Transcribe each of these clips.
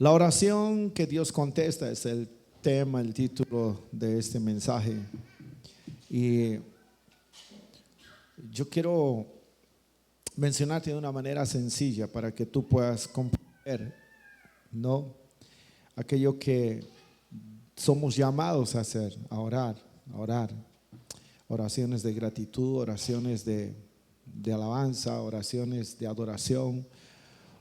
La oración que Dios contesta es el tema, el título de este mensaje. Y yo quiero mencionarte de una manera sencilla para que tú puedas comprender, ¿no?, aquello que somos llamados a hacer, a orar, oraciones de gratitud, oraciones de alabanza, oraciones de adoración,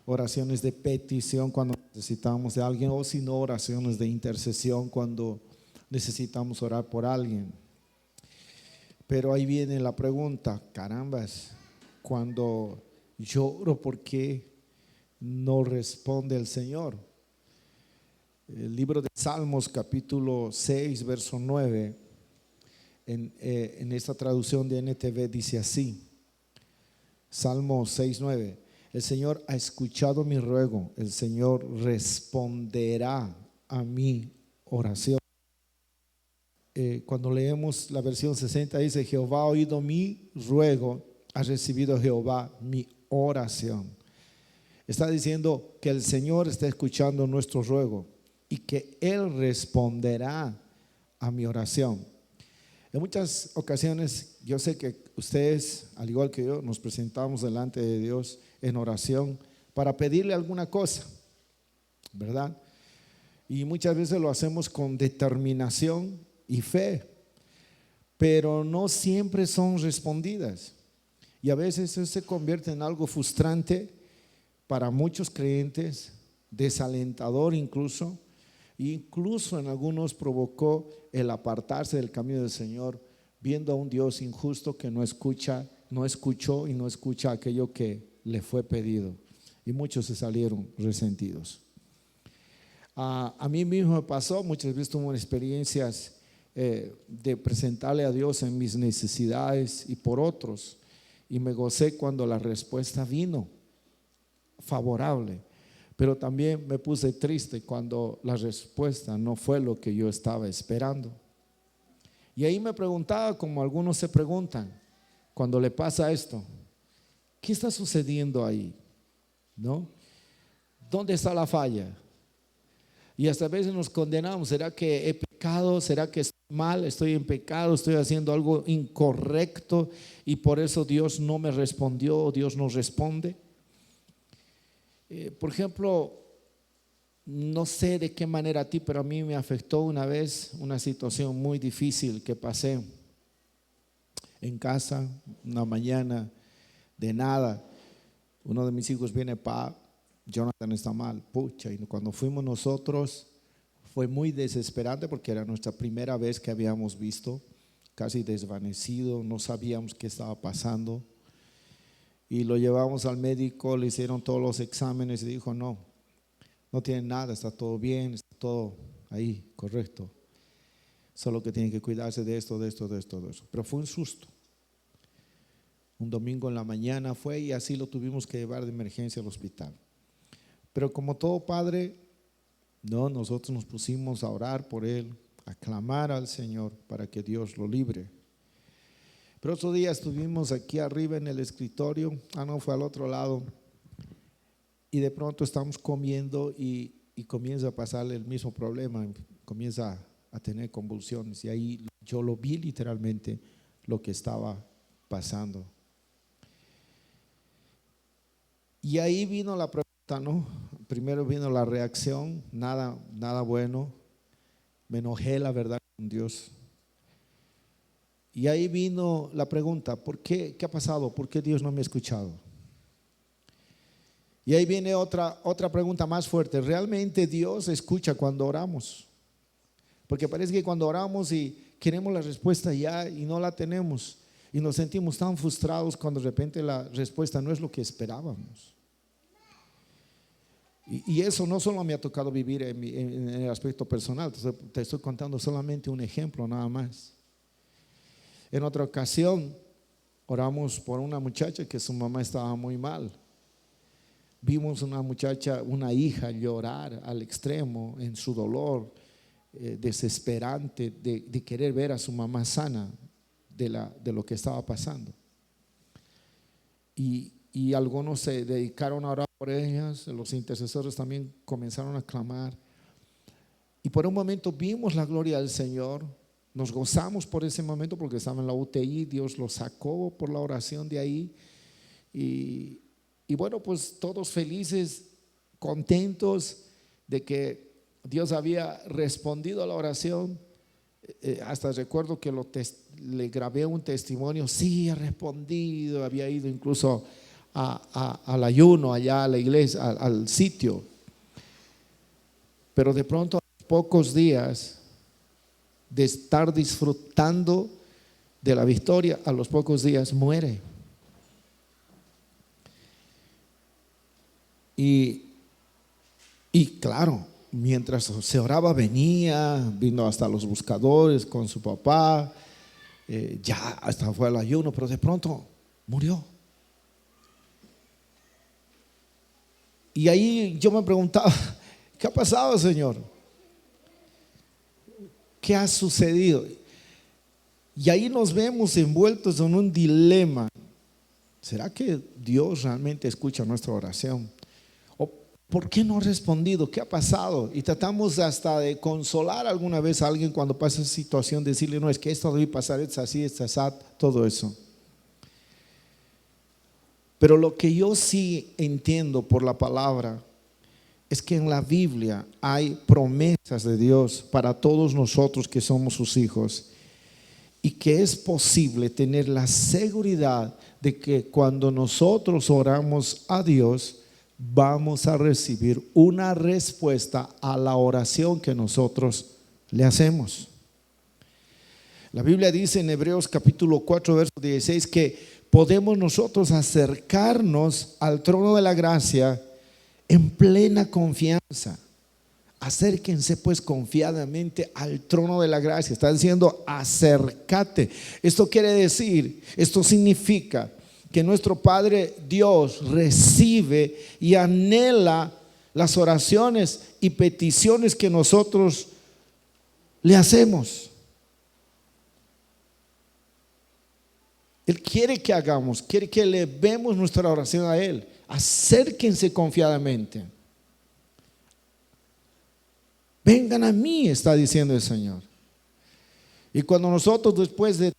oraciones de petición cuando necesitamos de alguien, o si no, oraciones de intercesión cuando necesitamos orar por alguien. Pero ahí viene la pregunta: carambas, cuando yo oro, ¿por qué no responde el Señor? El libro de Salmos capítulo 6 verso 9 en esta traducción de NTV dice así: Salmo 6:9, el Señor ha escuchado mi ruego, el Señor responderá a mi oración. Cuando leemos la versión 60 dice: Jehová ha oído mi ruego, ha recibido Jehová mi oración. Está diciendo que el Señor está escuchando nuestro ruego y que Él responderá a mi oración. En muchas ocasiones yo sé que ustedes, al igual que yo, nos presentamos delante de Dios en oración para pedirle alguna cosa, ¿verdad? Y muchas veces lo hacemos con determinación y fe, pero no siempre son respondidas. Y a veces eso se convierte en algo frustrante para muchos creyentes, desalentador incluso en algunos provocó el apartarse del camino del Señor, viendo a un Dios injusto que no escuchó y no escucha aquello que le fue pedido, y muchos se salieron resentidos. A mí mismo me pasó, muchas veces tuve experiencias de presentarle a Dios en mis necesidades y por otros, y me gocé cuando la respuesta vino favorable, pero también me puse triste cuando la respuesta no fue lo que yo estaba esperando. Y ahí me preguntaba, como algunos se preguntan cuando le pasa esto: ¿qué está sucediendo ahí? ¿No? ¿Dónde está la falla? Y hasta a veces nos condenamos: ¿será que he pecado? ¿Será que estoy mal? ¿Estoy en pecado? ¿Estoy haciendo algo incorrecto y por eso Dios no me respondió o Dios no responde? Por ejemplo, no sé de qué manera a ti, pero a mí me afectó una vez una situación muy difícil que pasé en casa, una mañana de nada. Uno de mis hijos viene: Jonathan está mal, pucha. Y cuando fuimos nosotros fue muy desesperante porque era nuestra primera vez que habíamos visto, casi desvanecido, no sabíamos qué estaba pasando. Y lo llevamos al médico, le hicieron todos los exámenes y dijo: no tiene nada, está todo bien, está todo ahí, correcto. Solo que tiene que cuidarse de esto. Pero fue un susto. Un domingo en la mañana fue, y así lo tuvimos que llevar de emergencia al hospital. Pero como todo padre, nosotros nos pusimos a orar por él, a clamar al Señor para que Dios lo libre. Pero otro día estuvimos aquí arriba en el escritorio, fue al otro lado, y de pronto estamos comiendo y comienza a pasarle el mismo problema, comienza a tener convulsiones, y ahí yo lo vi literalmente lo que estaba pasando. Y ahí vino la pregunta, ¿no? Primero vino la reacción, nada bueno, me enojé, la verdad, con Dios. Y ahí vino la pregunta: ¿por qué? ¿Qué ha pasado? ¿Por qué Dios no me ha escuchado? Y ahí viene otra pregunta más fuerte: ¿realmente Dios escucha cuando oramos? Porque parece que cuando oramos y queremos la respuesta ya y no la tenemos, y nos sentimos tan frustrados cuando de repente la respuesta no es lo que esperábamos. Y eso no solo me ha tocado vivir en el aspecto personal, te estoy contando solamente un ejemplo nada más. En otra ocasión oramos por una muchacha que su mamá estaba muy mal. Vimos una hija llorar al extremo en su dolor, desesperante de querer ver a su mamá sana de lo que estaba pasando. Y y algunos se dedicaron a orar por ellas, los intercesores también comenzaron a clamar. Y por un momento vimos la gloria del Señor, nos gozamos por ese momento porque estaba en la UTI, Dios lo sacó por la oración de ahí. Y bueno, pues todos felices, contentos de que Dios había respondido a la oración. Hasta recuerdo que le grabé un testimonio, sí, ha respondido, había ido incluso al ayuno allá a la iglesia, al sitio. Pero de pronto, a pocos días de estar disfrutando de la victoria, a los pocos días muere. Y claro, mientras se oraba vino hasta los buscadores con su papá, ya hasta fue al ayuno, pero de pronto murió. Y ahí yo me preguntaba, ¿qué ha pasado, Señor? ¿Qué ha sucedido? Y ahí nos vemos envueltos en un dilema. ¿Será que Dios realmente escucha nuestra oración? ¿O por qué no ha respondido? ¿Qué ha pasado? Y tratamos hasta de consolar alguna vez a alguien cuando pasa esa situación, decirle, no, es que esto debe pasar, es así, es así, todo eso. Pero lo que yo sí entiendo por la palabra es que en la Biblia hay promesas de Dios para todos nosotros que somos sus hijos, y que es posible tener la seguridad de que cuando nosotros oramos a Dios, vamos a recibir una respuesta a la oración que nosotros le hacemos. La Biblia dice en Hebreos capítulo 4 verso 16 que podemos nosotros acercarnos al trono de la gracia en plena confianza. Acérquense pues confiadamente al trono de la gracia. Está diciendo acércate. Esto quiere decir, esto significa que nuestro Padre Dios recibe y anhela las oraciones y peticiones que nosotros le hacemos. Él quiere que hagamos, quiere que elevemos nuestra oración a Él. Acérquense confiadamente. Vengan a mí, está diciendo el Señor. Y cuando nosotros después de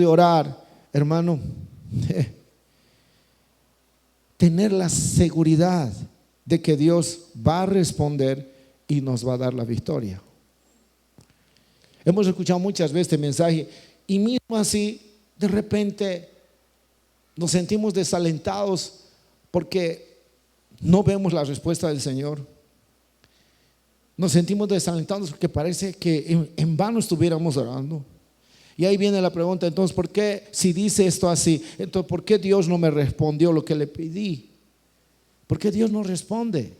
orar, hermano, tener la seguridad de que Dios va a responder y nos va a dar la victoria. Hemos escuchado muchas veces este mensaje y mismo así de repente nos sentimos desalentados porque no vemos la respuesta del Señor. Nos sentimos desalentados porque parece que en vano estuviéramos orando. Y ahí viene la pregunta, entonces, ¿por qué si dice esto así? Entonces, ¿por qué Dios no me respondió lo que le pedí? ¿Por qué Dios no responde?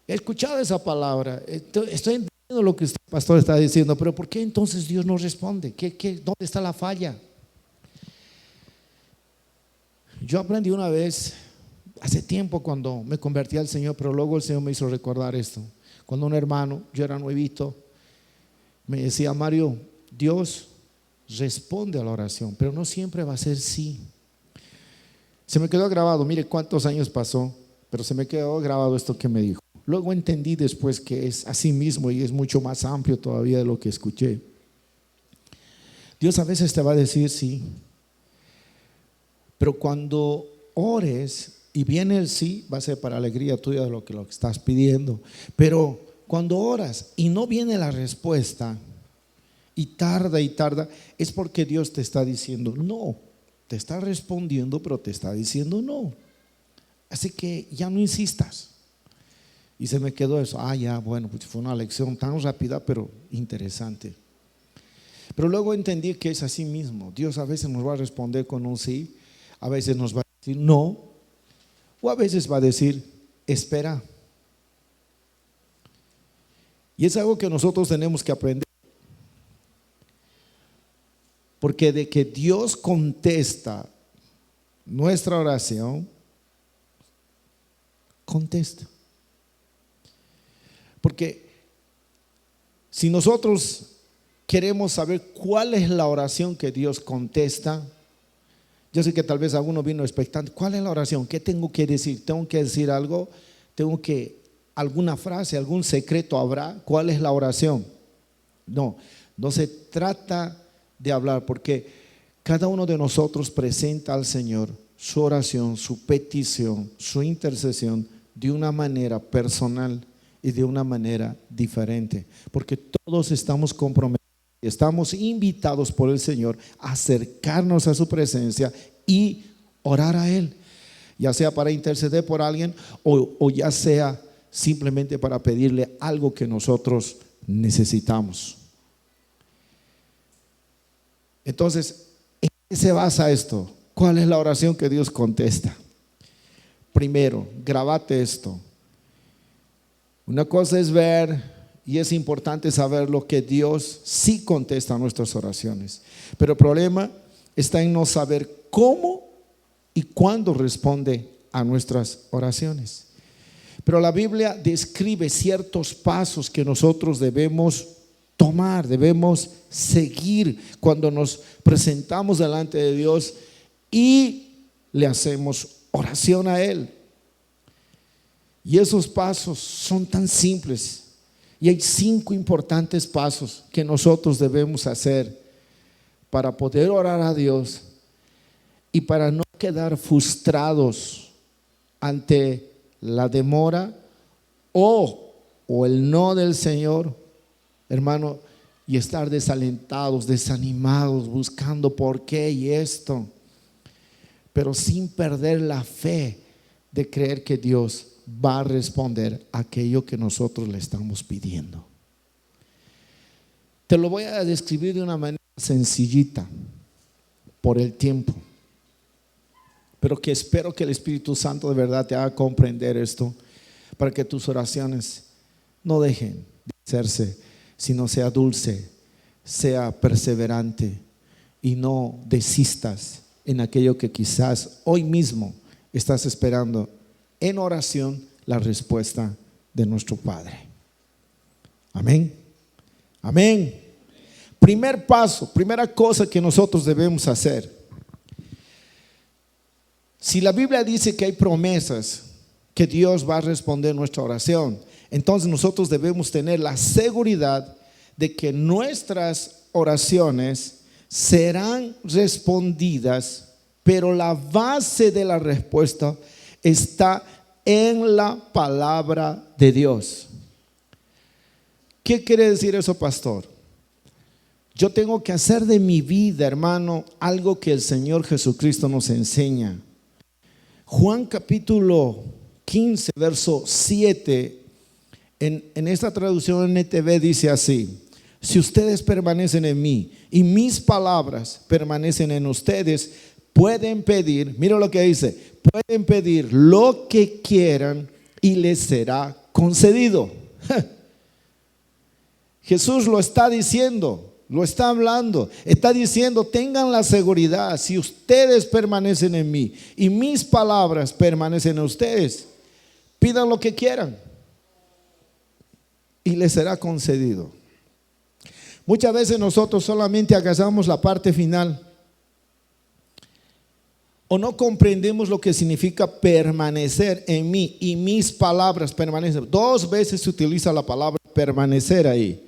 He escuchado esa palabra, estoy entendiendo lo que el pastor está diciendo, pero ¿por qué entonces Dios no responde? ¿Dónde está la falla? Yo aprendí una vez, hace tiempo cuando me convertí al Señor, pero luego el Señor me hizo recordar esto. Cuando un hermano, yo era nuevito, me decía, Mario, Dios responde a la oración, pero no siempre va a ser sí. Se me quedó grabado, mire cuántos años pasó, pero se me quedó grabado esto que me dijo. Luego entendí después que es así mismo y es mucho más amplio todavía de lo que escuché. Dios a veces te va a decir sí, pero cuando ores y viene el sí, va a ser para alegría tuya de lo que estás pidiendo. Pero cuando oras y no viene la respuesta y tarda, es porque Dios te está diciendo no. Te está respondiendo, pero te está diciendo no. Así que ya no insistas. Y se me quedó eso. Ya, bueno, pues fue una lección tan rápida, pero interesante. Pero luego entendí que es así mismo. Dios a veces nos va a responder con un sí, a veces nos va a decir no, o a veces va a decir espera. Y es algo que nosotros tenemos que aprender. Porque de que Dios contesta nuestra oración, contesta. Porque si nosotros queremos saber cuál es la oración que Dios contesta, Yo sé que tal vez alguno vino expectante. ¿Cuál es la oración? ¿Qué tengo que decir? ¿Tengo que decir algo? ¿Tengo que, alguna frase, algún secreto habrá? ¿Cuál es la oración? No, no se trata de hablar, porque cada uno de nosotros presenta al Señor su oración, su petición, su intercesión de una manera personal y de una manera diferente, porque todos estamos comprometidos, estamos invitados por el Señor a acercarnos a su presencia y orar a Él, ya sea para interceder por alguien o ya sea simplemente para pedirle algo que nosotros necesitamos. Entonces, ¿en qué se basa esto? ¿Cuál es la oración que Dios contesta? Primero, grabate esto. Una cosa es ver, y es importante saber lo que Dios sí contesta a nuestras oraciones, pero el problema está en no saber cómo y cuándo responde a nuestras oraciones. Pero la Biblia describe ciertos pasos que nosotros debemos tomar, debemos seguir cuando nos presentamos delante de Dios y le hacemos oración a Él. Y esos pasos son tan simples, y hay 5 importantes pasos que nosotros debemos hacer para poder orar a Dios y para no quedar frustrados ante la demora o el no del Señor, hermano, y estar desalentados, desanimados, buscando por qué y esto, pero sin perder la fe de creer que Dios va a responder aquello que nosotros le estamos pidiendo. Te lo voy a describir de una manera sencillita por el tiempo, pero que espero que el Espíritu Santo de verdad te haga comprender esto, para que tus oraciones no dejen de hacerse, sino sea dulce, sea perseverante y no desistas en aquello que quizás hoy mismo estás esperando en oración la respuesta de nuestro Padre. Amén. Amén. Primer paso, primera cosa que nosotros debemos hacer. Si la Biblia dice que hay promesas que Dios va a responder nuestra oración, entonces nosotros debemos tener la seguridad de que nuestras oraciones serán respondidas, pero la base de la respuesta está en la palabra de Dios. ¿Qué quiere decir eso, pastor? Yo tengo que hacer de mi vida, hermano, algo que el Señor Jesucristo nos enseña. Juan capítulo 15, verso 7, en esta traducción NTV dice así: si ustedes permanecen en mí y mis palabras permanecen en ustedes, pueden pedir, mira lo que dice, pueden pedir lo que quieran y les será concedido. Jesús lo está diciendo, lo está hablando, está diciendo: tengan la seguridad, si ustedes permanecen en mí y mis palabras permanecen en ustedes, pidan lo que quieran y les será concedido. Muchas veces nosotros solamente agarramos la parte final o no comprendemos lo que significa permanecer en mí y mis palabras permanecen. 2 veces se utiliza la palabra permanecer ahí.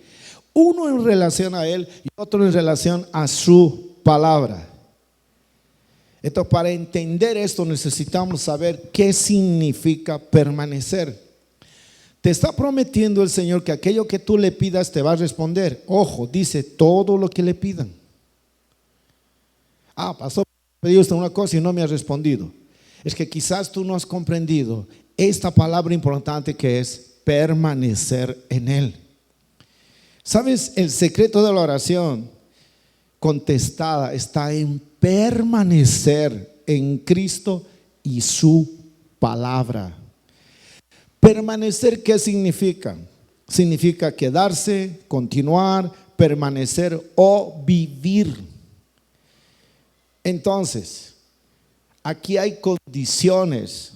Uno en relación a Él y otro en relación a su palabra. Entonces, para entender esto necesitamos saber qué significa permanecer. Te está prometiendo el Señor que aquello que tú le pidas te va a responder. Ojo, dice todo lo que le pidan. Pastor, pedí usted una cosa y no me ha respondido. Es que quizás tú no has comprendido esta palabra importante que es permanecer en Él. ¿Sabes? El secreto de la oración contestada está en permanecer en Cristo y su palabra. Permanecer, ¿qué significa? Significa quedarse, continuar, permanecer o vivir. Entonces, aquí hay condiciones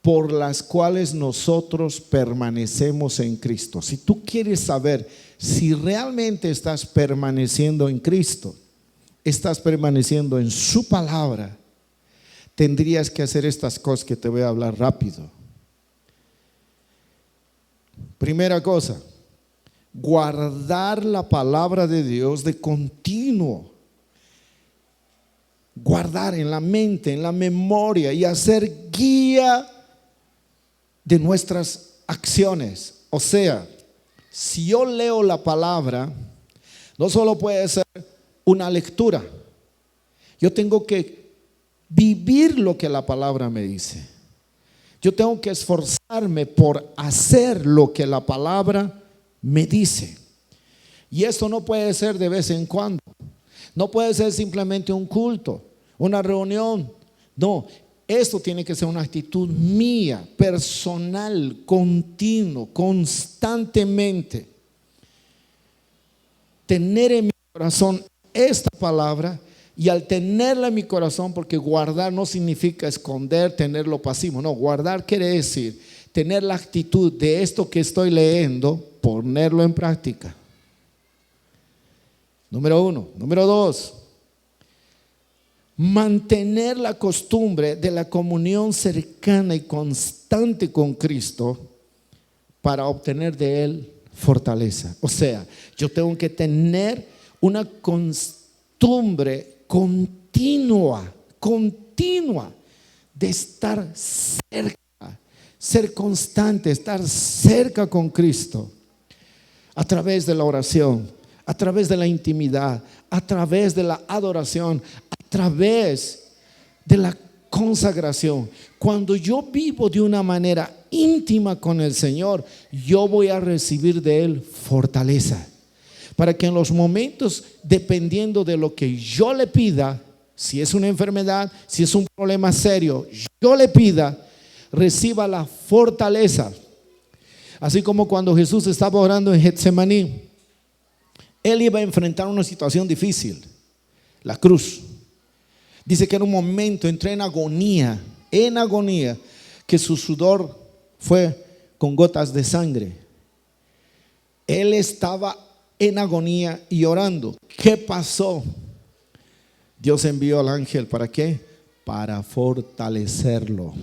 por las cuales nosotros permanecemos en Cristo. Si tú quieres saber si realmente estás permaneciendo en Cristo, estás permaneciendo en su palabra, tendrías que hacer estas cosas que te voy a hablar rápido. Primera cosa, guardar la palabra de Dios de continuo. Guardar en la mente, en la memoria y hacer guía de nuestras acciones. O sea, si yo leo la palabra, no solo puede ser una lectura. Yo tengo que vivir lo que la palabra me dice. Yo tengo que esforzarme por hacer lo que la palabra me dice. Y esto no puede ser de vez en cuando. No puede ser simplemente un culto, una reunión. No, esto tiene que ser una actitud mía, personal, continuo, constantemente. Tener en mi corazón esta palabra, y al tenerla en mi corazón, porque guardar no significa esconder, tenerlo pasivo. No, guardar quiere decir tener la actitud de esto que estoy leyendo, ponerlo en práctica. Número 1. Número 2, mantener la costumbre de la comunión cercana y constante con Cristo para obtener de Él fortaleza. O sea, yo tengo que tener una costumbre continua de estar cerca, ser constante, estar cerca con Cristo a través de la oración, a través de la intimidad, a través de la adoración, a través de la consagración. Cuando yo vivo de una manera íntima con el Señor, yo voy a recibir de Él fortaleza, para que en los momentos, dependiendo de lo que yo le pida, si es una enfermedad, si es un problema serio, yo le pida, reciba la fortaleza. Así como cuando Jesús estaba orando en Getsemaní, Él iba a enfrentar una situación difícil, la cruz. Dice que en un momento entró en agonía, que su sudor fue con gotas de sangre. Él estaba en agonía y orando. ¿Qué pasó? Dios envió al ángel, ¿para qué? Para fortalecerlo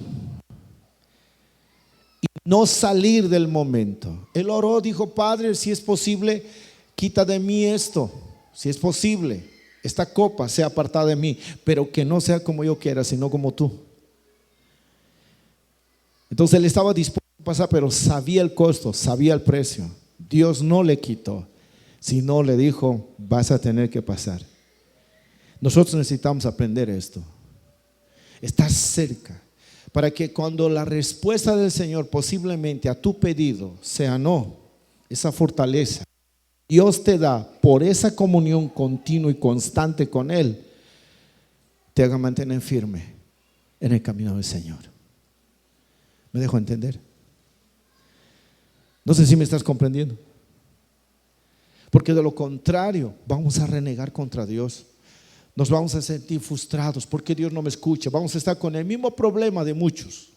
y no salir del momento. Él oró, dijo: Padre, si es posible, quita de mí esto. Si es posible, esta copa sea apartada de mí, pero que no sea como yo quiera, sino como tú. Entonces él estaba dispuesto a pasar, pero sabía el costo, sabía el precio. Dios no le quitó, sino le dijo: vas a tener que pasar. Nosotros necesitamos aprender esto, estar cerca, para que cuando la respuesta del Señor posiblemente a tu pedido sea no, esa fortaleza Dios te da por esa comunión continua y constante con Él, te haga mantener firme en el camino del Señor. ¿Me dejo entender? No sé si me estás comprendiendo. Porque de lo contrario vamos a renegar contra Dios. Nos vamos a sentir frustrados porque Dios no me escucha. Vamos a estar con el mismo problema de muchos.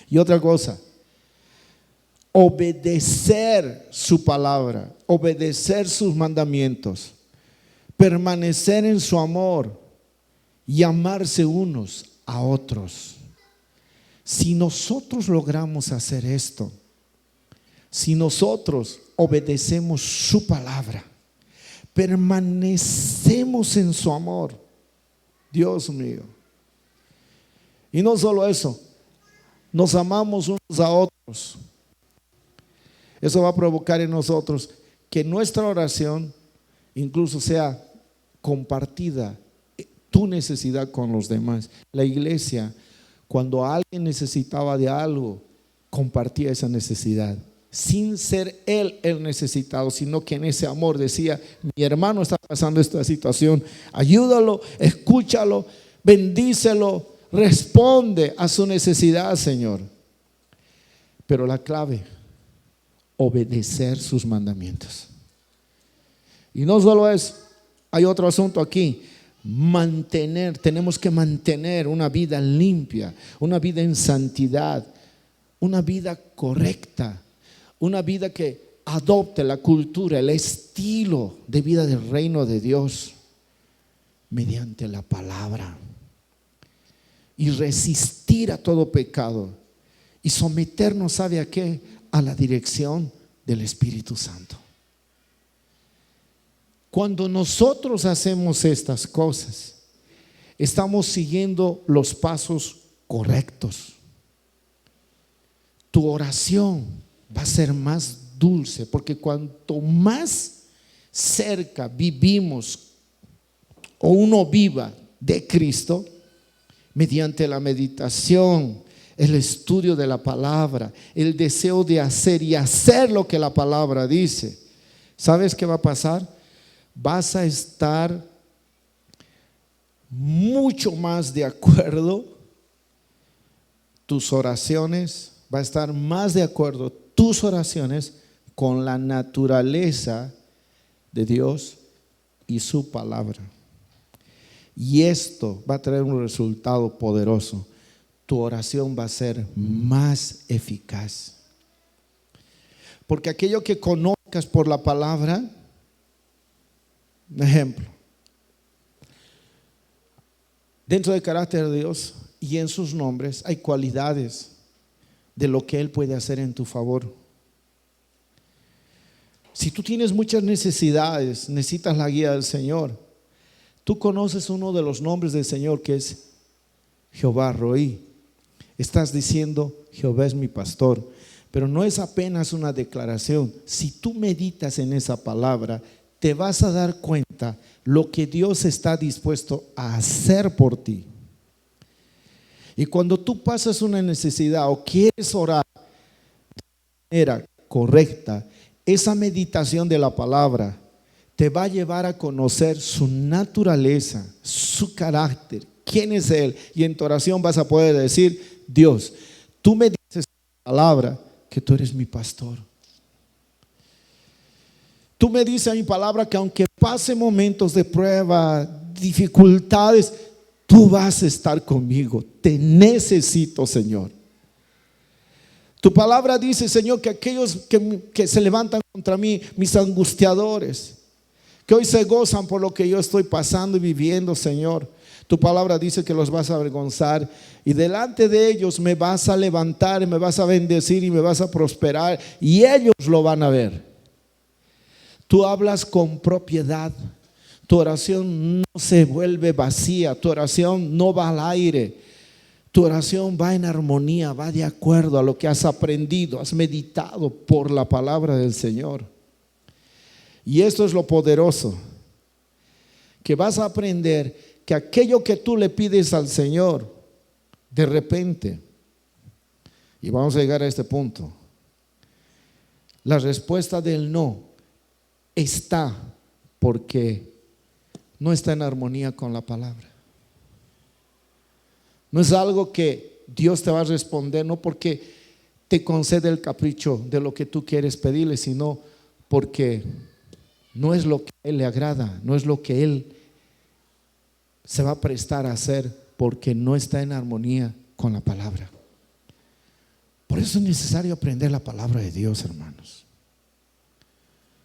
Y otra cosa, obedecer su palabra, obedecer sus mandamientos, permanecer en su amor y amarse unos a otros. Si nosotros logramos hacer esto, si nosotros obedecemos su palabra, permanecemos en su amor, Dios mío. Y no solo eso, nos amamos unos a otros. Eso va a provocar en nosotros que nuestra oración incluso sea compartida, tu necesidad con los demás. La iglesia, cuando alguien necesitaba de algo, compartía esa necesidad, sin ser él el necesitado, sino que en ese amor decía: mi hermano está pasando esta situación, ayúdalo, escúchalo, bendícelo, responde a su necesidad, Señor. Pero la clave, obedecer sus mandamientos. Y no solo eso, hay otro asunto aquí: tenemos que mantener una vida limpia, una vida en santidad, una vida correcta, una vida que adopte la cultura, el estilo de vida del reino de Dios mediante la palabra. y resistir a todo pecado y someternos, ¿sabe a qué? A la dirección del Espíritu Santo. Cuando nosotros hacemos estas cosas, estamos siguiendo los pasos correctos. Tu oración va a ser más dulce, porque cuanto más cerca vivimos o uno viva de Cristo, mediante la meditación, el estudio de la palabra, el deseo de hacer y hacer lo que la palabra dice, ¿sabes qué va a pasar? Vas a estar mucho más de acuerdo, tus oraciones, va a estar más de acuerdo tus oraciones con la naturaleza de Dios y su palabra. Y esto va a traer un resultado poderoso. Tu oración va a ser más eficaz. Porque aquello que conozcas por la palabra, un ejemplo, dentro del carácter de Dios y en sus nombres hay cualidades de lo que Él puede hacer en tu favor. Si tú tienes muchas necesidades, necesitas la guía del Señor. Tú conoces uno de los nombres del Señor, que es Jehová Roí. Estás diciendo, Jehová es mi pastor. Pero no es apenas una declaración. Si tú meditas en esa palabra, te vas a dar cuenta lo que Dios está dispuesto a hacer por ti. Y cuando tú pasas una necesidad o quieres orar de manera correcta, esa meditación de la palabra te va a llevar a conocer su naturaleza, su carácter, quién es Él. Y en tu oración vas a poder decir, Dios, tú me dices en la palabra que tú eres mi pastor. Tú me dices en mi palabra que aunque pase momentos de prueba, dificultades, tú vas a estar conmigo. Te necesito, Señor. Tu palabra dice, Señor, que aquellos que se levantan contra mí, mis angustiadores, que hoy se gozan por lo que yo estoy pasando y viviendo, Señor, tu palabra dice que los vas a avergonzar y delante de ellos me vas a levantar y me vas a bendecir y me vas a prosperar y ellos lo van a ver. Tú hablas con propiedad. Tu oración no se vuelve vacía, tu oración no va al aire, tu oración va en armonía, va de acuerdo a lo que has aprendido, has meditado por la palabra del Señor. Y esto es lo poderoso, que vas a aprender que aquello que tú le pides al Señor, de repente, y vamos a llegar a este punto, la respuesta del no está porque no está en armonía con la palabra. No es algo que Dios te va a responder, no porque te concede el capricho de lo que tú quieres pedirle, sino porque no es lo que a Él le agrada, no es lo que Él se va a prestar a hacer, porque no está en armonía con la palabra. Por eso es necesario aprender la palabra de Dios, hermanos.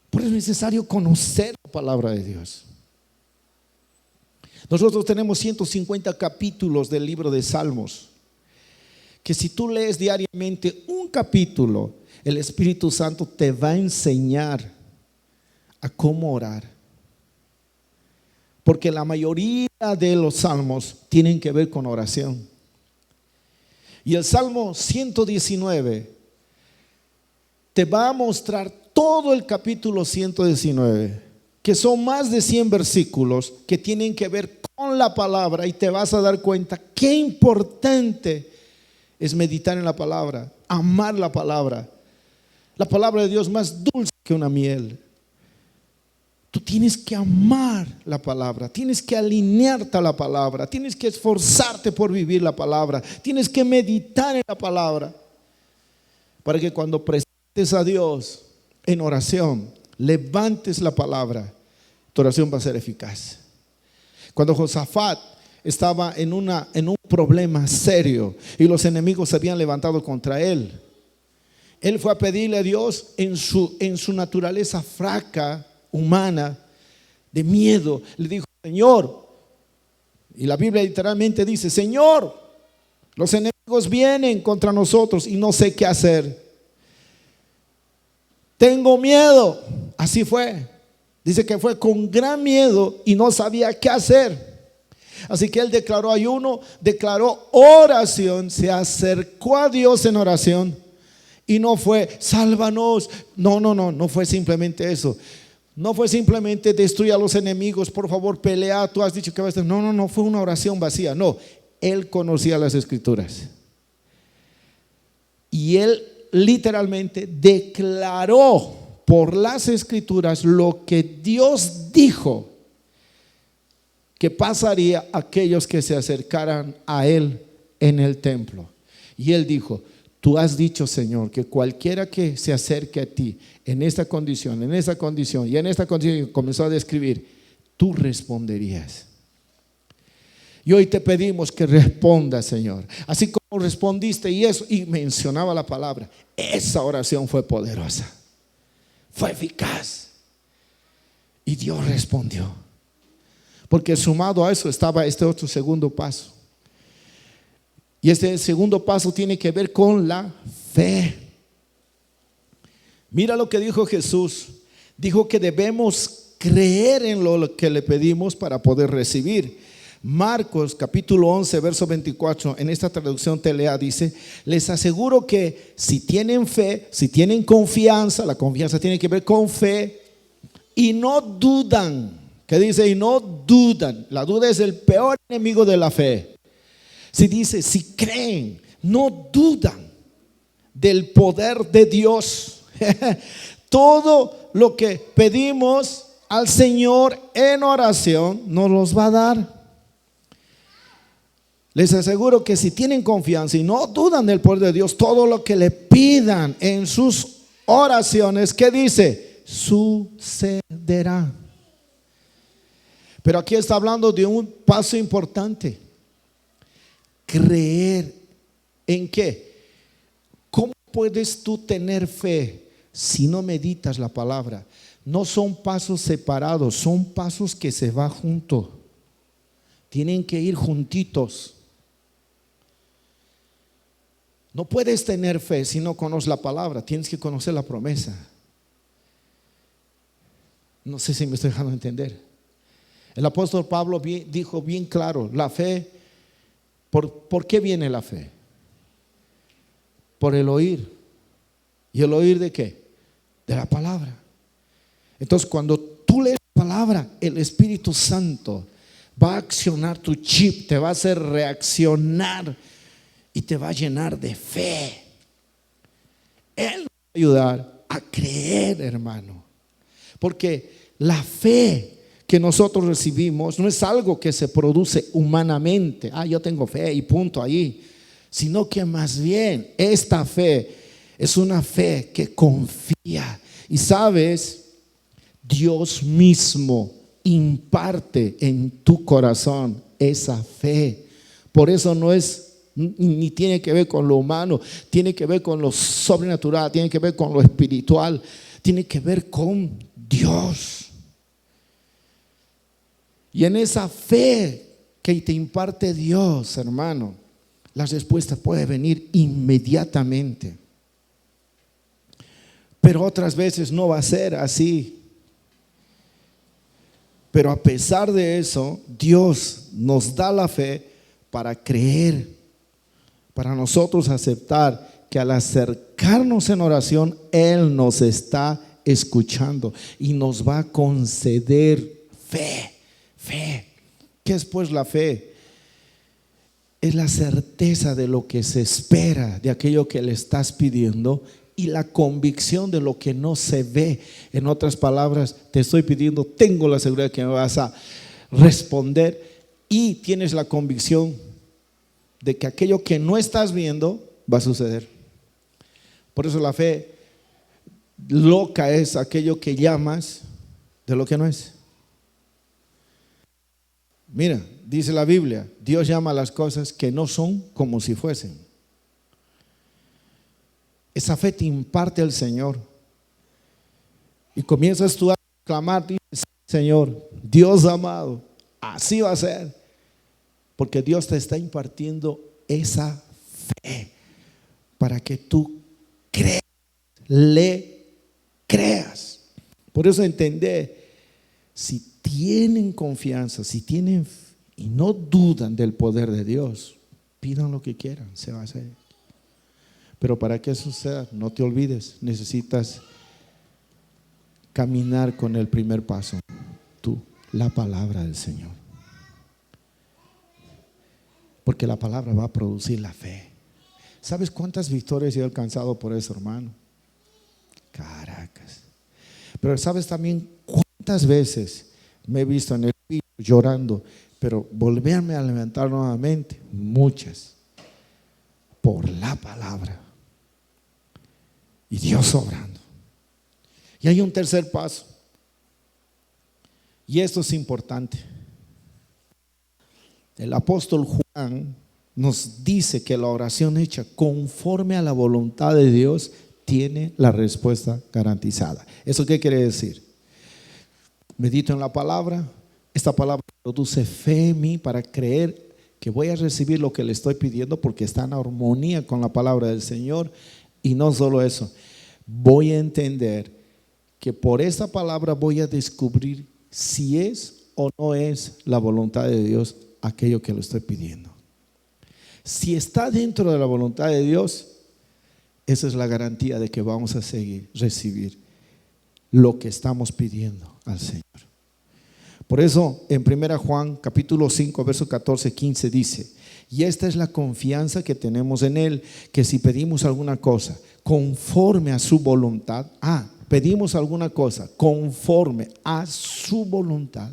Por eso es necesario conocer la palabra de Dios. Nosotros tenemos 150 capítulos del libro de Salmos, que si tú lees diariamente un capítulo, el Espíritu Santo te va a enseñar a cómo orar. Porque la mayoría de los salmos tienen que ver con oración. Y el Salmo 119 te va a mostrar todo el capítulo 119, que son más de 100 versículos que tienen que ver con la palabra, y te vas a dar cuenta qué importante es meditar en la palabra, amar la palabra. La palabra de Dios más dulce que una miel. Tú tienes que amar la palabra, tienes que alinearte a la palabra, tienes que esforzarte por vivir la palabra, tienes que meditar en la palabra, para que cuando presentes a Dios en oración, levantes la palabra, tu oración va a ser eficaz. Cuando Josafat estaba en un problema serio y los enemigos se habían levantado contra él, él fue a pedirle a Dios en su naturaleza fraca, humana, de miedo. Le dijo, Señor, y la Biblia literalmente dice, Señor, Los enemigos vienen contra nosotros y no sé qué hacer. Tengo miedo. Así fue. Dice que fue con gran miedo y no sabía qué hacer. Así que él declaró ayuno, declaró oración, se acercó a Dios en oración. Y no fue, sálvanos. No fue simplemente eso. No fue simplemente destruir a los enemigos, por favor, pelea, tú has dicho que vas a... No fue una oración vacía. No, él conocía las escrituras. Y él literalmente declaró por las escrituras lo que Dios dijo que pasaría a aquellos que se acercaran a él en el templo. Y él dijo, tú has dicho, Señor, que cualquiera que se acerque a ti en esta condición y en esta condición, y comenzó a describir, tú responderías. Y hoy te pedimos que respondas, Señor, así como respondiste y mencionaba la palabra. Esa oración fue poderosa, fue eficaz, y Dios respondió. Porque sumado a eso estaba este otro segundo paso. Y este segundo paso tiene que ver con la fe. Mira lo que dijo Jesús. Dijo que debemos creer en lo que le pedimos para poder recibir. Marcos capítulo 11 verso 24, en esta traducción TLA dice: les aseguro que si tienen fe, si tienen confianza, la confianza tiene que ver con fe, y no dudan. ¿Qué dice? Y no dudan. La duda es el peor enemigo de la fe. Si dice, si creen, no dudan del poder de Dios. Todo lo que pedimos al Señor en oración nos los va a dar. Les aseguro que si tienen confianza y no dudan del poder de Dios, todo lo que le pidan en sus oraciones, ¿qué dice? Sucederá. Pero aquí está hablando de un paso importante. Creer en qué. ¿Cómo puedes tú tener fe si no meditas la palabra? No son pasos separados, son pasos que se van juntos. Tienen que ir juntitos. No puedes tener fe si no conoces la palabra. Tienes que conocer la promesa. No sé si me estoy dejando entender. El apóstol Pablo dijo bien claro, la fe, ¿por qué viene la fe? Por el oír. ¿Y el oír de qué? De la palabra. Entonces cuando tú lees la palabra, el Espíritu Santo va a accionar tu chip, te va a hacer reaccionar y te va a llenar de fe. Él va a ayudar a creer, hermano, porque la fe que nosotros recibimos no es algo que se produce humanamente. Yo tengo fe y punto ahí. Sino que más bien esta fe es una fe que confía. Y sabes, Dios mismo imparte en tu corazón esa fe. Por eso no es, ni tiene que ver con lo humano, tiene que ver con lo sobrenatural, tiene que ver con lo espiritual, tiene que ver con Dios. Y en esa fe que te imparte Dios, hermano, la respuesta puede venir inmediatamente. Pero otras veces no va a ser así. Pero a pesar de eso, Dios nos da la fe para creer, para nosotros aceptar que al acercarnos en oración, Él nos está escuchando y nos va a conceder fe. Fe. ¿Qué es pues la fe? Es la certeza de lo que se espera, de aquello que le estás pidiendo, y la convicción de lo que no se ve. En otras palabras, te estoy pidiendo, tengo la seguridad que me vas a responder, y tienes la convicción de que aquello que no estás viendo va a suceder. Por eso la fe loca es aquello que llamas de lo que no es. Mira, dice la Biblia, Dios llama a las cosas que no son como si fuesen. Esa fe te imparte el Señor. Y comienzas tú a clamar, dices, Señor, Dios amado, así va a ser. Porque Dios te está impartiendo esa fe para que tú creas, le creas. Por eso entender, si tienen confianza, si tienen y no dudan del poder de Dios, pidan lo que quieran, se va a hacer. Pero para que eso suceda, no te olvides, necesitas caminar con el primer paso, tú, la palabra del Señor. Porque la palabra va a producir la fe. ¿Sabes cuántas victorias he alcanzado por eso, hermano? Caracas. Pero ¿sabes también cuántas veces me he visto en el piso llorando, pero volverme a levantar nuevamente? Muchas. Por la palabra. Y Dios obrando. Y hay un tercer paso. Y esto es importante. El apóstol Juan nos dice que la oración hecha conforme a la voluntad de Dios tiene la respuesta garantizada. ¿Eso qué quiere decir? Medito en la palabra. Esta palabra produce fe en mí para creer que voy a recibir lo que le estoy pidiendo porque está en armonía con la palabra del Señor. Y no solo eso, voy a entender que por esta palabra voy a descubrir si es o no es la voluntad de Dios aquello que le estoy pidiendo. Si está dentro de la voluntad de Dios, esa es la garantía de que vamos a recibir lo que estamos pidiendo al Señor. Por eso en 1 Juan capítulo 5 verso 14-15 dice: y esta es la confianza que tenemos en Él, que si pedimos alguna cosa conforme a su voluntad, pedimos alguna cosa conforme a su voluntad,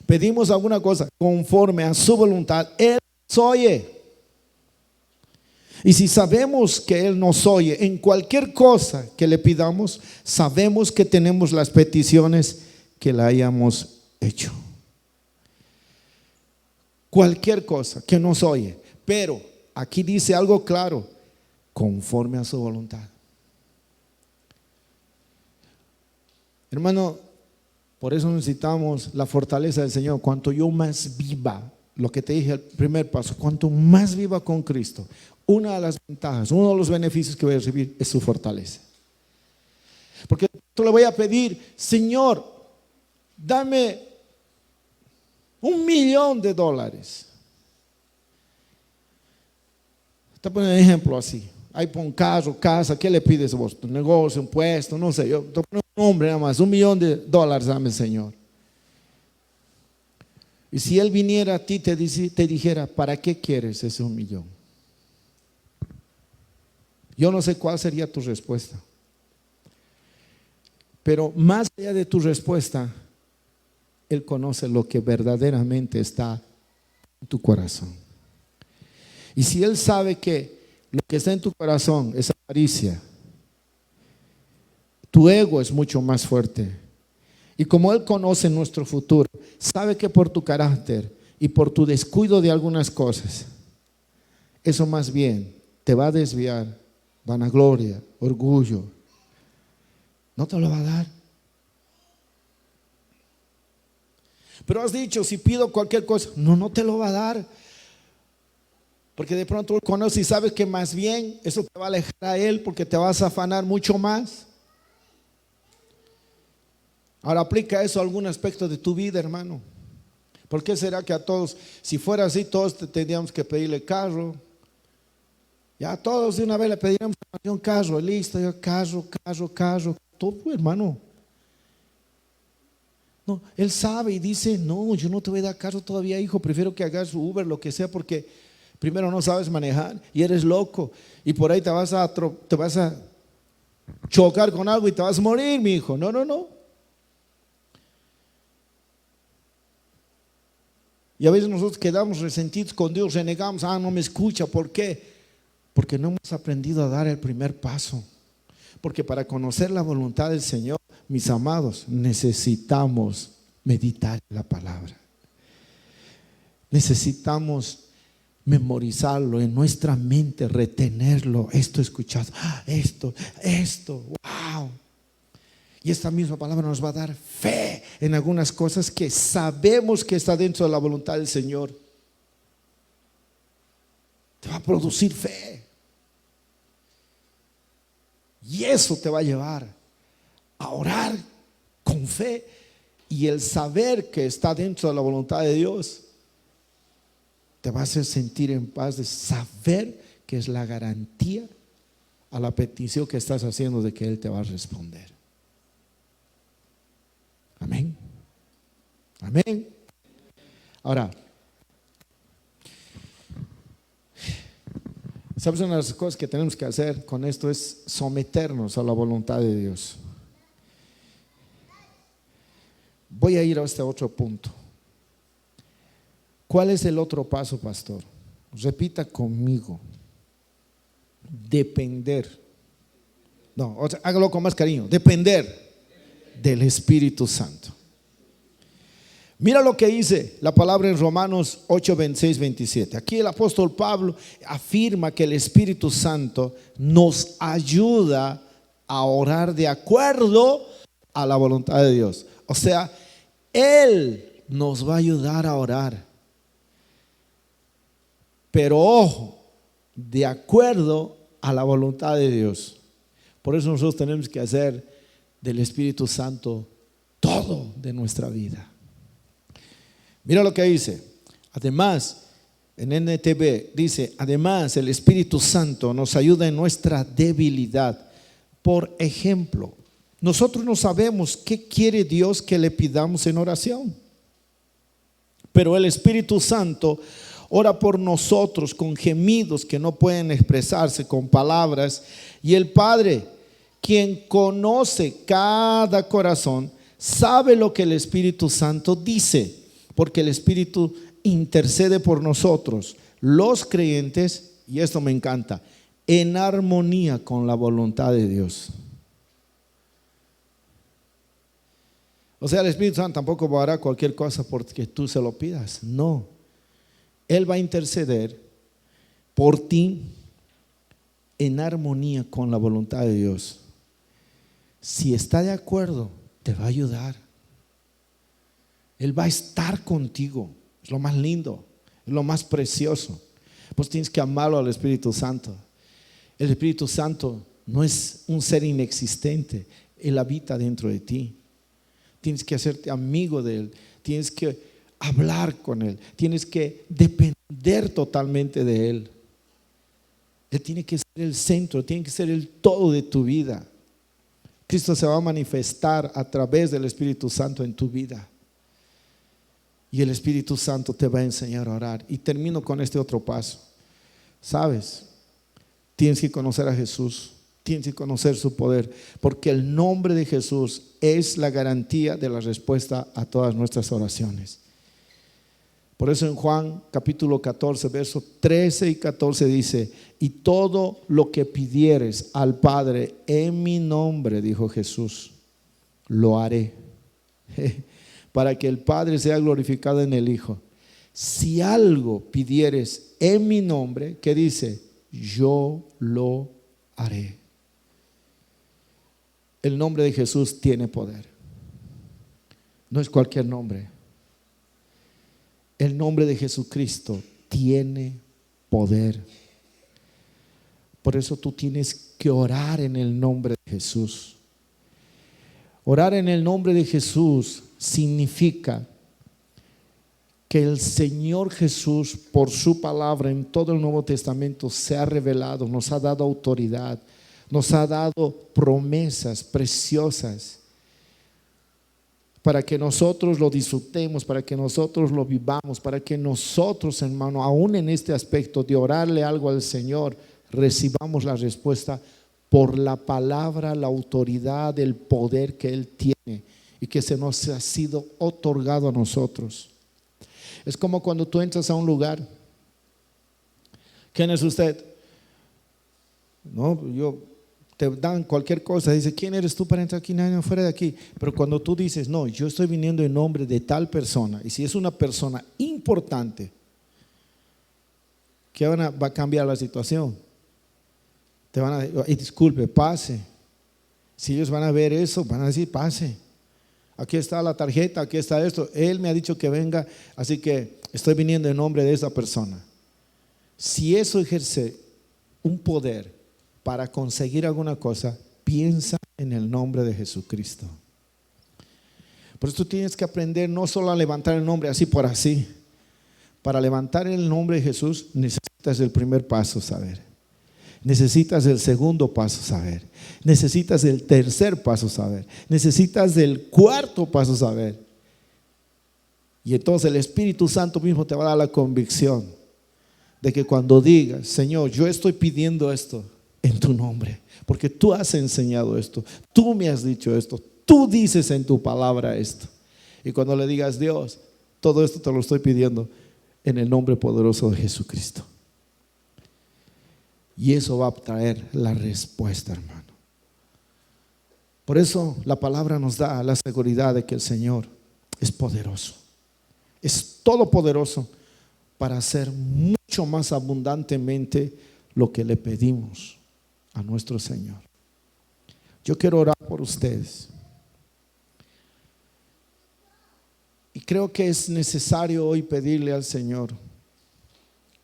pedimos alguna cosa conforme a su voluntad, Él nos oye. Y si sabemos que Él nos oye en cualquier cosa que le pidamos, sabemos que tenemos las peticiones que le hayamos hecho. Cualquier cosa que nos oye. Pero aquí dice algo claro: conforme a su voluntad. Hermano, por eso necesitamos la fortaleza del Señor. Cuanto yo más viva, lo que te dije el primer paso, cuanto más viva con Cristo, una de las ventajas, uno de los beneficios que voy a recibir es su fortaleza. Porque yo le voy a pedir: Señor, dame $1,000,000. Te pongo un ejemplo así. Ahí pon carro, casa, ¿qué le pides vos? Tu negocio, un puesto, no sé. Yo te pongo un nombre nada más: $1,000,000, dame, Señor. Y si Él viniera a ti te dijera: ¿para qué quieres ese 1,000,000? Yo no sé cuál sería tu respuesta. Pero más allá de tu respuesta, Él conoce lo que verdaderamente está en tu corazón. Y si Él sabe que lo que está en tu corazón es avaricia, tu ego es mucho más fuerte. Y como Él conoce nuestro futuro, sabe que por tu carácter y por tu descuido de algunas cosas, eso más bien te va a desviar. Vanagloria, orgullo, no te lo va a dar. Pero has dicho: si pido cualquier cosa, no te lo va a dar. Porque de pronto Él conoce y sabe que más bien eso te va a alejar a Él, porque te vas a afanar mucho más. Ahora aplica eso a algún aspecto de tu vida, hermano. ¿Por qué será que a todos, si fuera así, todos tendríamos que pedirle carro? Ya todos de una vez le pediríamos un carro, listo, carro, todo, hermano. No, Él sabe y dice: no, yo no te voy a dar carro todavía, hijo, prefiero que hagas Uber, lo que sea, porque primero no sabes manejar y eres loco, y por ahí te vas a chocar con algo y te vas a morir, mi hijo. No. Y a veces nosotros quedamos resentidos con Dios, renegamos: no me escucha. ¿Por qué? Porque no hemos aprendido a dar el primer paso. Porque para conocer la voluntad del Señor, mis amados, necesitamos meditar la palabra. Necesitamos memorizarlo en nuestra mente, retenerlo. Esto escuchado, esto, wow. Y esta misma palabra nos va a dar fe en algunas cosas que sabemos que está dentro de la voluntad del Señor. te va a producir fe. Y eso te va a llevar a orar con fe, y el saber que está dentro de la voluntad de Dios te va a hacer sentir en paz, de saber que es la garantía a la petición que estás haciendo de que Él te va a responder. Amén. Amén. Ahora, ¿sabes? Una de las cosas que tenemos que hacer con esto es someternos a la voluntad de Dios. Voy a ir a este otro punto. ¿Cuál es el otro paso, pastor? Repita conmigo. Depender. No, hágalo con más cariño. Depender del Espíritu Santo. Mira lo que dice la palabra en Romanos 8, 26, 27. Aquí el apóstol Pablo afirma que el Espíritu Santo nos ayuda a orar de acuerdo a la voluntad de Dios. O sea, Él nos va a ayudar a orar. Pero ojo, de acuerdo a la voluntad de Dios. Por eso nosotros tenemos que hacer del Espíritu Santo todo de nuestra vida. Mira lo que dice. Además, en NTV dice: además el Espíritu Santo nos ayuda en nuestra debilidad. Por ejemplo, nosotros no sabemos qué quiere Dios que le pidamos en oración, pero el Espíritu Santo ora por nosotros con gemidos que no pueden expresarse con palabras, y el Padre, quien conoce cada corazón, sabe lo que el Espíritu Santo dice, porque el Espíritu intercede por nosotros, los creyentes, y esto me encanta, en armonía con la voluntad de Dios. O sea, el Espíritu Santo tampoco hará cualquier cosa porque tú se lo pidas. No, Él va a interceder por ti en armonía con la voluntad de Dios. Si está de acuerdo, te va a ayudar. Él va a estar contigo. Es lo más lindo, es lo más precioso. Pues tienes que amarlo al Espíritu Santo. El Espíritu Santo no es un ser inexistente. Él habita dentro de ti. Tienes que hacerte amigo de Él. Tienes que hablar con Él. Tienes que depender totalmente de Él. Él tiene que ser el centro, tiene que ser el todo de tu vida. Cristo se va a manifestar a través del Espíritu Santo en tu vida. Y el Espíritu Santo te va a enseñar a orar. Y termino con este otro paso. ¿Sabes? Tienes que conocer a Jesús. Tienes que conocer su poder. Porque el nombre de Jesús es la garantía de la respuesta a todas nuestras oraciones. Por eso en Juan capítulo 14, versos 13 y 14 dice: y todo lo que pidieres al Padre en mi nombre, dijo Jesús, lo haré, para que el Padre sea glorificado en el Hijo. Si algo pidieres en mi nombre, ¿qué dice? Yo lo haré. El nombre de Jesús tiene poder. No es cualquier nombre. El nombre de Jesucristo tiene poder. Por eso tú tienes que orar en el nombre de Jesús. Orar en el nombre de Jesús significa que el Señor Jesús, por su palabra en todo el Nuevo Testamento, se ha revelado, nos ha dado autoridad, nos ha dado promesas preciosas para que nosotros lo disfrutemos, para que nosotros lo vivamos, para que nosotros, hermano, aún en este aspecto de orarle algo al Señor, recibamos la respuesta por la palabra, la autoridad, el poder que Él tiene y que se nos ha sido otorgado a nosotros. Es como cuando tú entras a un lugar. ¿Quién es usted? No, te dan cualquier cosa, dice: ¿quién eres tú para entrar aquí? Nadie fuera de aquí. Pero cuando tú dices: no, yo estoy viniendo en nombre de tal persona, y si es una persona importante, ¿qué va a cambiar la situación? Te van a decir: disculpe, pase. Si ellos van a ver eso, van a decir: pase. Aquí está la tarjeta, aquí está esto. Él me ha dicho que venga, así que estoy viniendo en nombre de esa persona. Si eso ejerce un poder para conseguir alguna cosa, piensa en el nombre de Jesucristo. Por eso tú tienes que aprender no solo a levantar el nombre así por así. Para levantar el nombre de Jesús necesitas el primer paso, saber. Necesitas el segundo paso, saber. Necesitas el tercer paso, saber. Necesitas el cuarto paso, saber. Y entonces el Espíritu Santo mismo te va a dar la convicción de que cuando digas, Señor, yo estoy pidiendo esto en tu nombre, porque tú has enseñado esto, tú me has dicho esto, tú dices en tu palabra esto. Y cuando le digas, Dios, todo esto te lo estoy pidiendo en el nombre poderoso de Jesucristo. Y eso va a traer la respuesta, hermano. Por eso la palabra nos da la seguridad de que el Señor es poderoso. Es todopoderoso para hacer mucho más abundantemente lo que le pedimos a nuestro Señor. Yo quiero orar por ustedes. Y creo que es necesario hoy pedirle al Señor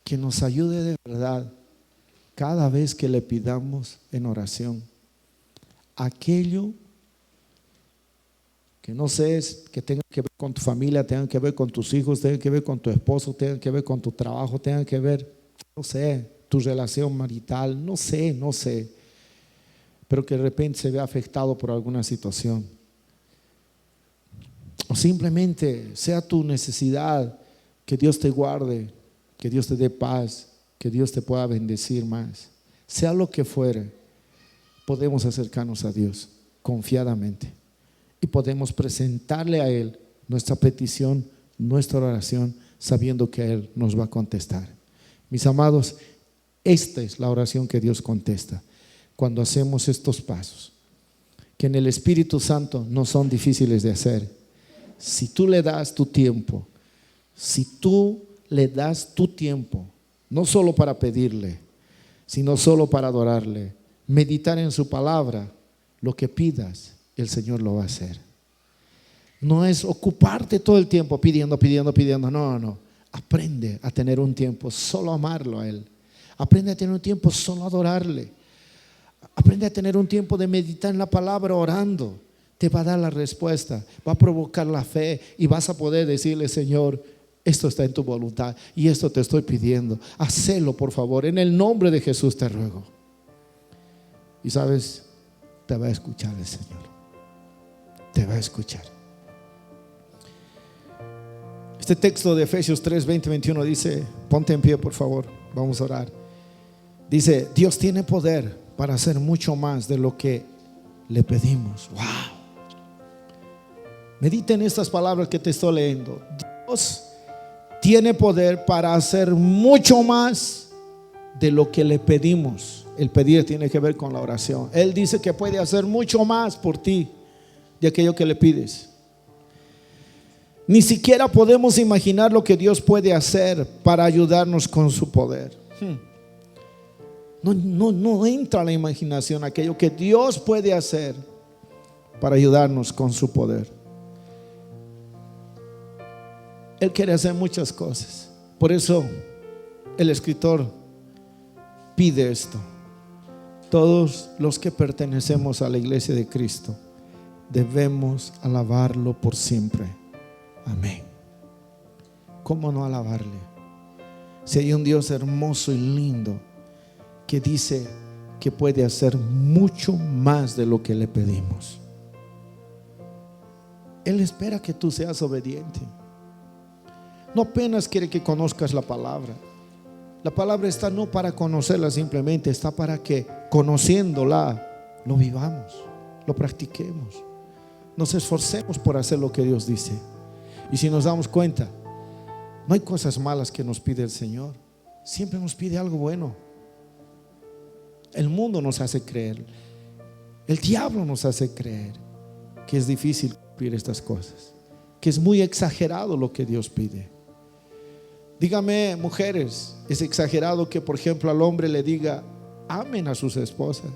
que nos ayude de verdad cada vez que le pidamos en oración aquello que no sé, que tenga que ver con tu familia, tenga que ver con tus hijos, tenga que ver con tu esposo, tenga que ver con tu trabajo, tenga que ver, no sé, tu relación marital, no sé, pero que de repente se vea afectado por alguna situación. O simplemente sea tu necesidad, que Dios te guarde, que Dios te dé paz, que Dios te pueda bendecir más. Sea lo que fuere, podemos acercarnos a Dios confiadamente y podemos presentarle a Él nuestra petición, nuestra oración, sabiendo que Él nos va a contestar. Mis amados, esta es la oración que Dios contesta cuando hacemos estos pasos, que en el Espíritu Santo no son difíciles de hacer. Si tú le das tu tiempo, no solo para pedirle, sino solo para adorarle, meditar en su palabra, lo que pidas, el Señor lo va a hacer. No es ocuparte todo el tiempo pidiendo, no. Aprende a tener un tiempo solo amarlo a Él. Aprende a tener un tiempo solo adorarle. Aprende a tener un tiempo de meditar en la palabra orando. Te va a dar la respuesta, va a provocar la fe y vas a poder decirle, Señor, esto está en tu voluntad y esto te estoy pidiendo. Hacelo, por favor, en el nombre de Jesús te ruego. Y sabes, te va a escuchar el Señor. Te va a escuchar. Este texto de Efesios 3, 20, 21 dice, ponte en pie, por favor, vamos a orar. Dice, Dios tiene poder para hacer mucho más de lo que le pedimos. Wow. Medita en estas palabras que te estoy leyendo. Dios tiene poder para hacer mucho más de lo que le pedimos. El pedir tiene que ver con la oración. Él dice que puede hacer mucho más por ti de aquello que le pides. Ni siquiera podemos imaginar lo que Dios puede hacer para ayudarnos con su poder. No entra a la imaginación aquello que Dios puede hacer para ayudarnos con su poder. Él quiere hacer muchas cosas. Por eso el escritor pide esto. Todos los que pertenecemos a la iglesia de Cristo debemos alabarlo por siempre. Amén. ¿Cómo no alabarle? Si hay un Dios hermoso y lindo que dice que puede hacer mucho más de lo que le pedimos. Él espera que tú seas obediente. No apenas quiere que conozcas la palabra. La palabra está no para conocerla simplemente, está para que conociéndola lo vivamos, lo practiquemos, nos esforcemos por hacer lo que Dios dice. Y si nos damos cuenta, no hay cosas malas que nos pide el Señor, siempre nos pide algo bueno. El mundo nos hace creer, el diablo nos hace creer que es difícil cumplir estas cosas, que es muy exagerado lo que Dios pide. Dígame, mujeres, es exagerado que, por ejemplo, al hombre le diga amen a sus esposas.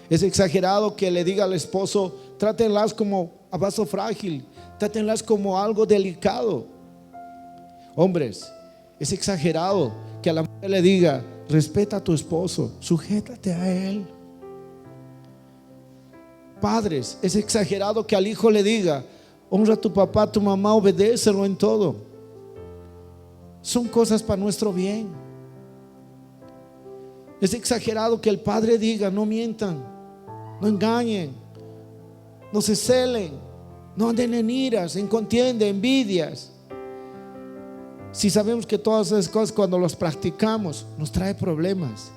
Es exagerado que le diga al esposo, trátenlas como a vaso frágil, trátenlas como algo delicado. Hombres, es exagerado que a la mujer le diga: respeta a tu esposo, sujétate a él. Padres, es exagerado que al hijo le diga: honra a tu papá, a tu mamá, obedécelo en todo. Son cosas para nuestro bien. Es exagerado que el padre diga: no mientan, no engañen, no se celen, no anden en iras, en contienda, envidias. Si sabemos que todas esas cosas, cuando las practicamos, nos trae problemas,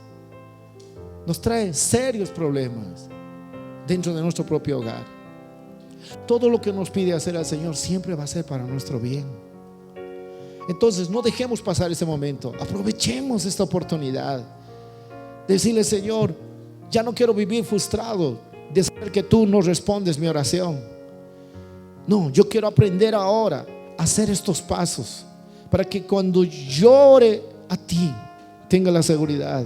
nos trae serios problemas dentro de nuestro propio hogar. Todo lo que nos pide hacer el Señor siempre va a ser para nuestro bien. Entonces no dejemos pasar ese momento, aprovechemos esta oportunidad. Decirle: Señor, ya no quiero vivir frustrado de saber que tú no respondes mi oración. No, yo quiero aprender ahora a hacer estos pasos, para que cuando llore a ti tenga la seguridad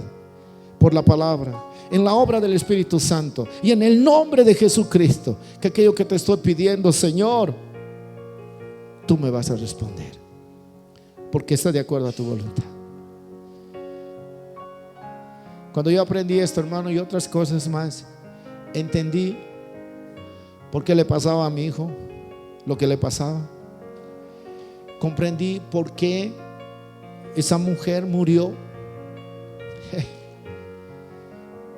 por la palabra, en la obra del Espíritu Santo y en el nombre de Jesucristo, que aquello que te estoy pidiendo, Señor, tú me vas a responder, porque está de acuerdo a tu voluntad. Cuando yo aprendí esto, hermano, y otras cosas más, entendí por qué le pasaba a mi hijo lo que le pasaba. Comprendí por qué esa mujer murió.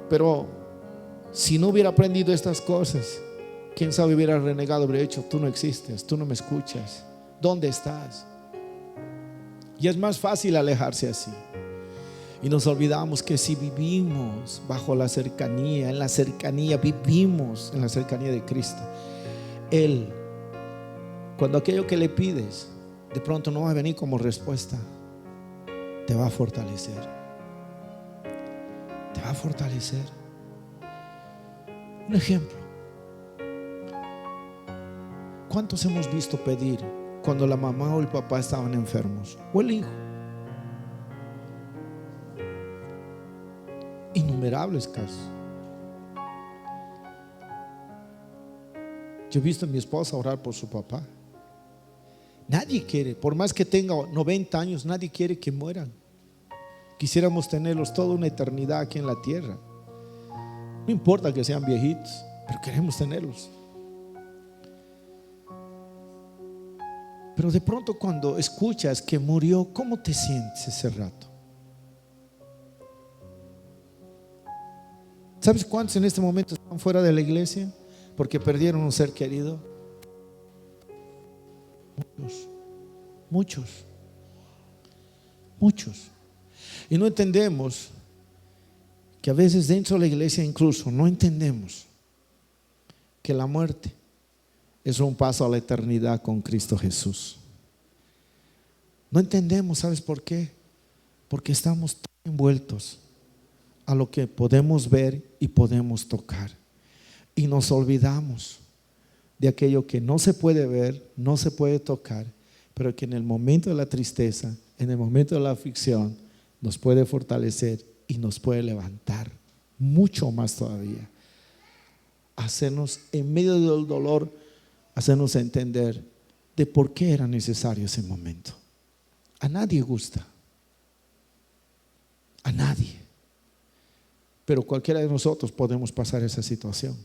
Pero si no hubiera aprendido estas cosas, quién sabe, hubiera renegado, hubiera dicho: tú no existes, tú no me escuchas, ¿dónde estás? Y es más fácil alejarse así. Y nos olvidamos que si vivimos bajo la cercanía, en la cercanía, vivimos en la cercanía de Cristo, Él, cuando aquello que le pides de pronto no va a venir como respuesta, te va a fortalecer. Te va a fortalecer. Un ejemplo: ¿cuántos hemos visto pedir cuando la mamá o el papá estaban enfermos, o el hijo? Innumerables casos. Yo he visto a mi esposa orar por su papá. Nadie quiere, por más que tenga 90 años, nadie quiere que mueran. Quisiéramos tenerlos toda una eternidad aquí en la tierra. No importa que sean viejitos, pero queremos tenerlos. Pero de pronto, cuando escuchas que murió, ¿cómo te sientes ese rato? ¿Sabes cuántos en este momento están fuera de la iglesia porque perdieron un ser querido? Muchos. Y no entendemos que a veces dentro de la iglesia incluso no entendemos que la muerte es un paso a la eternidad con Cristo Jesús. No entendemos, ¿sabes por qué? Porque estamos tan envueltos a lo que podemos ver y podemos tocar, y nos olvidamos de aquello que no se puede ver, no se puede tocar, pero que en el momento de la tristeza, en el momento de la aflicción, nos puede fortalecer y nos puede levantar mucho más todavía. Hacernos, en medio del dolor, hacernos entender de por qué era necesario ese momento. A nadie gusta, a nadie, pero cualquiera de nosotros podemos pasar esa situación.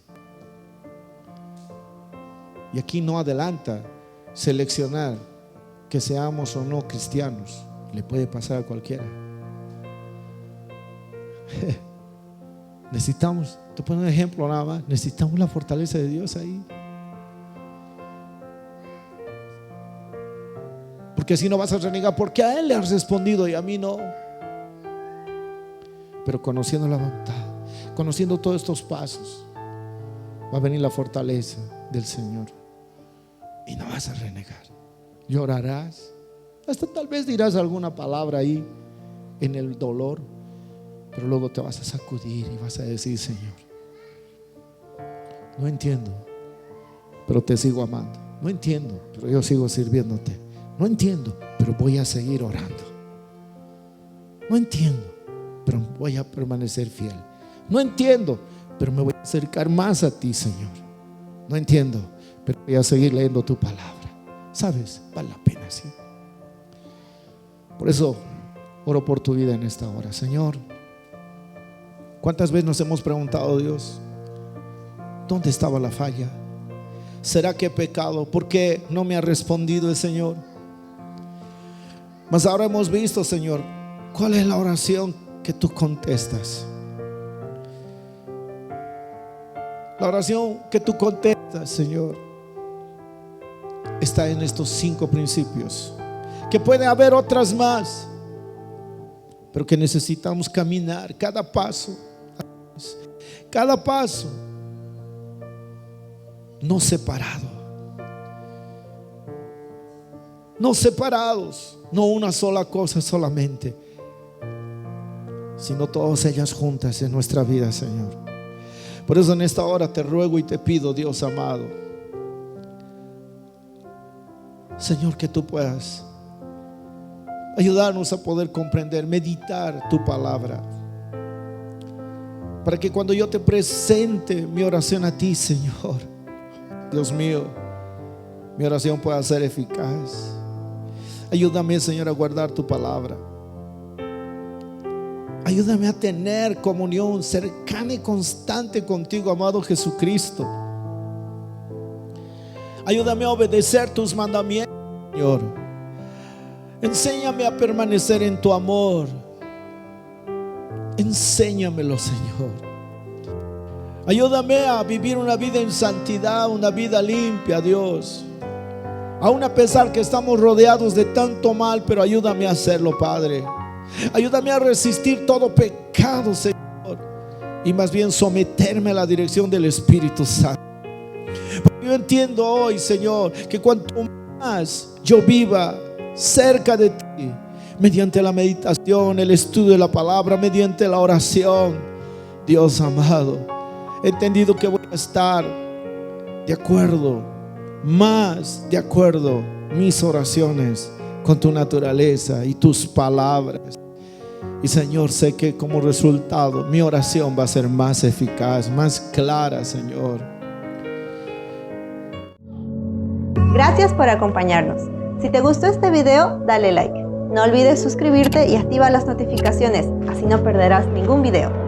Y aquí no adelanta seleccionar que seamos o no cristianos, le puede pasar a cualquiera. Necesitamos, te pongo un ejemplo nada más, necesitamos la fortaleza de Dios ahí. Porque si no vas a renegar, porque a Él le has respondido y a mí no. Pero conociendo la voluntad, conociendo todos estos pasos, va a venir la fortaleza del Señor y no vas a renegar. Llorarás, hasta tal vez dirás alguna palabra ahí en el dolor, pero luego te vas a sacudir y vas a decir: Señor, no entiendo, pero te sigo amando. No entiendo, pero yo sigo sirviéndote. No entiendo, pero voy a seguir orando. No entiendo, pero voy a permanecer fiel. No entiendo, pero me voy a acercar más a ti, Señor. No entiendo, pero voy a seguir leyendo tu palabra. ¿Sabes? Vale la pena, ¿sí? Por eso oro por tu vida en esta hora, Señor. ¿Cuántas veces nos hemos preguntado, Dios, dónde estaba la falla? ¿Será que he pecado? ¿Por qué no me ha respondido el Señor? Mas ahora hemos visto, Señor, cuál es la oración que tú contestas. La oración que tú contestas, Señor, está en estos 5 principios, que puede haber otras más, pero que necesitamos caminar cada paso, no separado, no separados, no una sola cosa solamente, sino todas ellas juntas en nuestra vida, Señor. Por eso en esta hora te ruego y te pido, Dios amado, Señor, que tú puedas ayudarnos a poder comprender, meditar tu palabra, para que cuando yo te presente mi oración a ti, Señor, Dios mío, mi oración pueda ser eficaz. Ayúdame, Señor, a guardar tu palabra. Ayúdame a tener comunión cercana y constante contigo, amado Jesucristo. Ayúdame a obedecer tus mandamientos, Señor. Enséñame a permanecer en tu amor. Enséñamelo, Señor. Ayúdame a vivir una vida en santidad, una vida limpia, Dios. Aún a pesar que estamos rodeados de tanto mal, pero ayúdame a hacerlo, Padre. Ayúdame a resistir todo pecado, Señor, y más bien someterme a la dirección del Espíritu Santo. Porque yo entiendo hoy, Señor, que cuanto más yo viva cerca de ti, mediante la meditación, el estudio de la palabra, mediante la oración, Dios amado, he entendido que voy a estar de acuerdo, más de acuerdo, mis oraciones con tu naturaleza y tus palabras. Y Señor, sé que como resultado mi oración va a ser más eficaz, más clara, Señor. Gracias por acompañarnos. Si te gustó este video, dale like. No olvides suscribirte y activa las notificaciones, así no perderás ningún video.